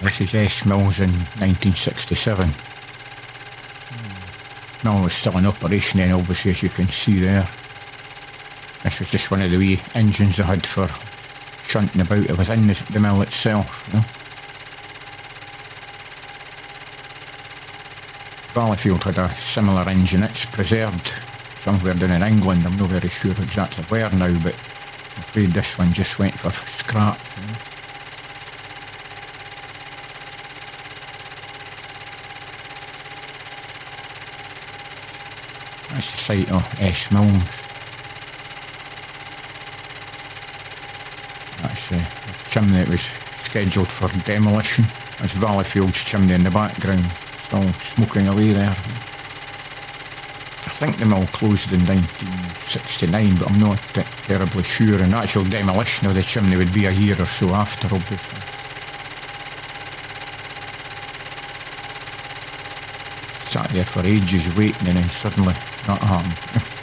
This is Eskmills in 1967. Mill was still in operation then, obviously, as you can see there. This was just one of the wee engines they had for shunting about within the mill itself, you know. Valleyfield had a similar engine. It's preserved somewhere down in England. I'm not very sure exactly where now, but I'm afraid this one just went for scrap, you know. That's the site of Eskmill. That's the chimney that was scheduled for demolition. That's Valleyfield's chimney in the background, still smoking away there. I think the mill closed in 1969, but I'm not terribly sure. And the actual demolition of the chimney would be a year or so after, obviously. Sat there for ages waiting, and then suddenly that happened.